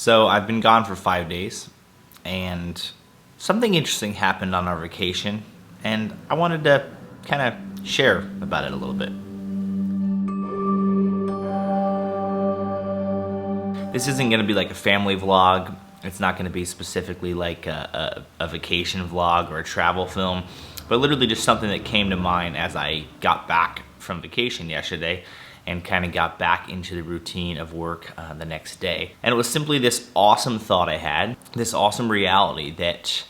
So I've been gone for 5 days, and something interesting happened on our vacation, and I wanted to kind of share about it a little bit. This isn't going to be like a family vlog. It's not going to be specifically like a vacation vlog or a travel film, but literally just something that came to mind as I got back from vacation yesterday and kind of got back into the routine of work the next day. And it was simply this awesome thought I had, this awesome reality that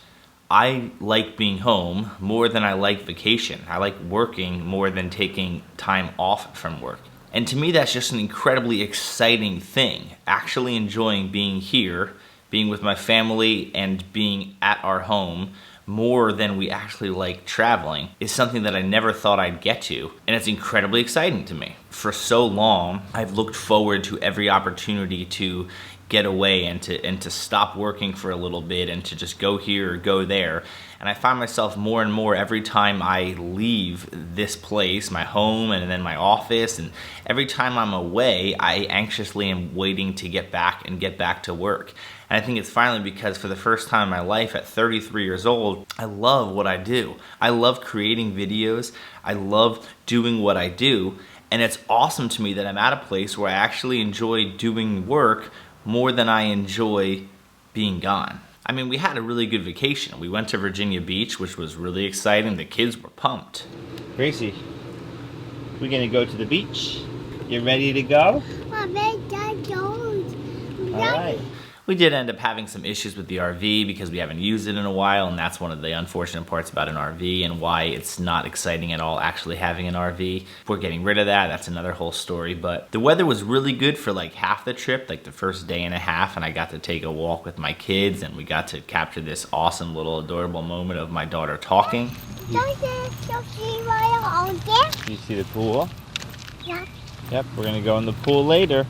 I like being home more than I like vacation. I like working more than taking time off from work. And to me, that's just an incredibly exciting thing. Actually enjoying being here, being with my family, and being at our home more than we actually like traveling is something that I never thought I'd get to, and it's incredibly exciting to me. For so long, I've looked forward to every opportunity to get away and to stop working for a little bit and to just go here or go there. And I find myself more and more every time I leave this place, my home and then my office, and every time I'm away, I anxiously am waiting to get back and get back to work. And I think it's finally because for the first time in my life at 33 years old, I love what I do. I love creating videos. I love doing what I do. And it's awesome to me that I'm at a place where I actually enjoy doing work more than I enjoy being gone. I mean, we had a really good vacation. We went to Virginia Beach, which was really exciting. The kids were pumped. Gracie, we're gonna go to the beach. You ready to go? All right. We did end up having some issues with the RV because we haven't used it in a while, and that's one of the unfortunate parts about an RV and why it's not exciting at all actually having an RV. If we're getting rid of that, that's another whole story. But the weather was really good for like half the trip, like the first day and a half, and I got to take a walk with my kids, and we got to capture this awesome little adorable moment of my daughter talking. You see the pool? Yeah. Yep, we're gonna go in the pool later.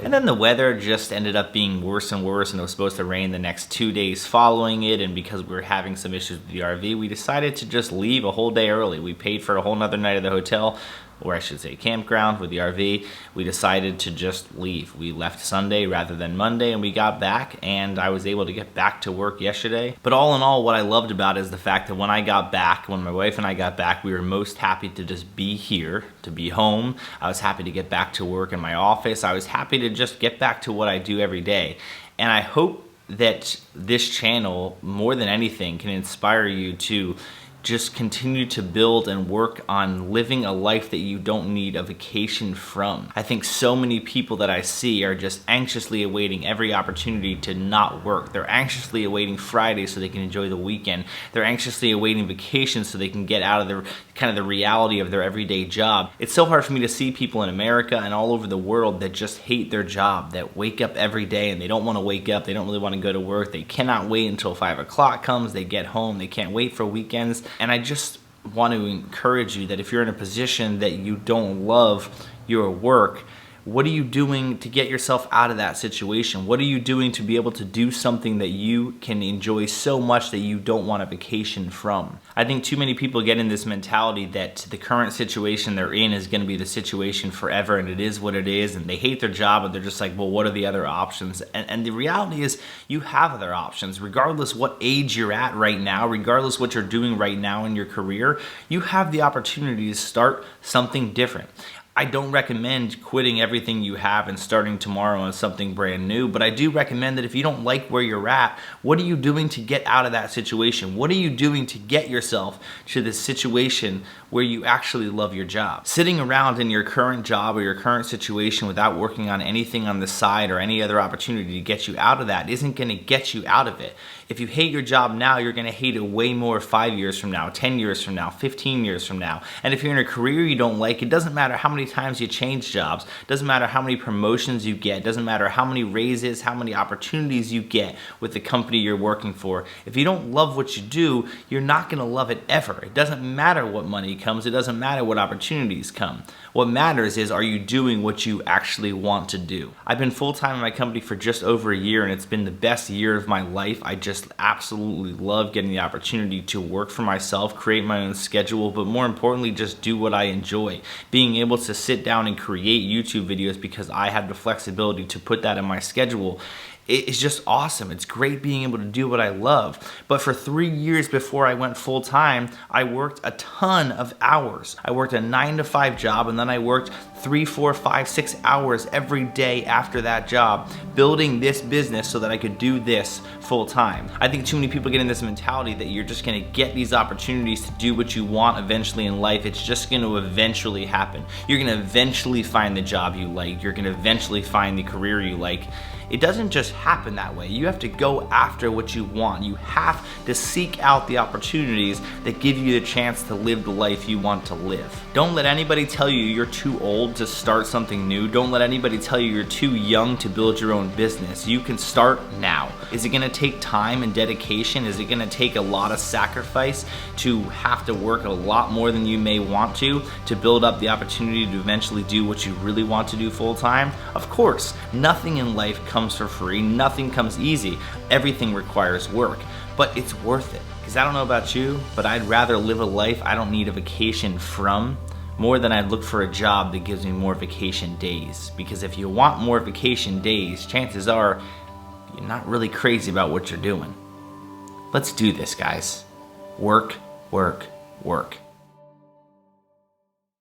And then the weather just ended up being worse and worse, and it was supposed to rain the next 2 days following it, and because we were having some issues with the RV, we decided to just leave a whole day early. We paid for a whole nother night at the hotel, or I should say campground with the RV. We decided to just leave. We left Sunday rather than Monday, and we got back, and I was able to get back to work yesterday. But all in all, what I loved about it is the fact that when I got back, when my wife and I got back, we were most happy to just be here, to be home. I was happy to get back to work in my office. I was happy to just get back to what I do every day. And I hope that this channel, more than anything, can inspire you to just continue to build and work on living a life that you don't need a vacation from. I think so many people that I see are just anxiously awaiting every opportunity to not work. They're anxiously awaiting Friday so they can enjoy the weekend. They're anxiously awaiting vacations so they can get out of the kind of the reality of their everyday job. It's so hard for me to see people in America and all over the world that just hate their job, that wake up every day and they don't want to wake up, they don't really want to go to work, they cannot wait until 5 o'clock comes, they get home, they can't wait for weekends. And I just want to encourage you that if you're in a position that you don't love your work, what are you doing to get yourself out of that situation? What are you doing to be able to do something that you can enjoy so much that you don't want a vacation from? I think too many people get in this mentality that the current situation they're in is going to be the situation forever, and it is what it is, and they hate their job, and they're just like, well, what are the other options? And the reality is you have other options. Regardless what age you're at right now, regardless what you're doing right now in your career, you have the opportunity to start something different. I don't recommend quitting everything you have and starting tomorrow on something brand new, but I do recommend that if you don't like where you're at, what are you doing to get out of that situation? What are you doing to get yourself to the situation where you actually love your job? Sitting around in your current job or your current situation without working on anything on the side or any other opportunity to get you out of that isn't going to get you out of it. If you hate your job now, you're going to hate it way more 5 years from now, 10 years from now, 15 years from now. And if you're in a career you don't like, it doesn't matter how many times you change jobs, it doesn't matter how many promotions you get, it doesn't matter how many raises, how many opportunities you get with the company you're working for. If you don't love what you do, you're not going to love it ever. It doesn't matter what money comes. It doesn't matter what opportunities come. What matters is, are you doing what you actually want to do? I've been full-time in my company for just over a year, and it's been the best year of my life. I just absolutely love getting the opportunity to work for myself, create my own schedule, but more importantly, just do what I enjoy. Being able to sit down and create YouTube videos because I have the flexibility to put that in my schedule, it's just awesome. It's great being able to do what I love. But for 3 years before I went full time, I worked a ton of hours. I worked a 9-to-5 job, and then I worked 3, 4, 5, 6 hours every day after that job, building this business so that I could do this full time. I think too many people get in this mentality that you're just gonna get these opportunities to do what you want eventually in life. It's just gonna eventually happen. You're gonna eventually find the job you like. You're gonna eventually find the career you like. It doesn't just happen that way. You have to go after what you want. You have to seek out the opportunities that give you the chance to live the life you want to live. Don't let anybody tell you you're too old to start something new. Don't let anybody tell you you're too young to build your own business. You can start now. Is it gonna take time and dedication? Is it gonna take a lot of sacrifice to have to work a lot more than you may want to build up the opportunity to eventually do what you really want to do full time? Of course, nothing in life comes for free, nothing comes easy, everything requires work, but it's worth it. Because I don't know about you, but I'd rather live a life I don't need a vacation from more than I'd look for a job that gives me more vacation days. Because if you want more vacation days, chances are you're not really crazy about what you're doing. Let's do this, guys. Work, work, work.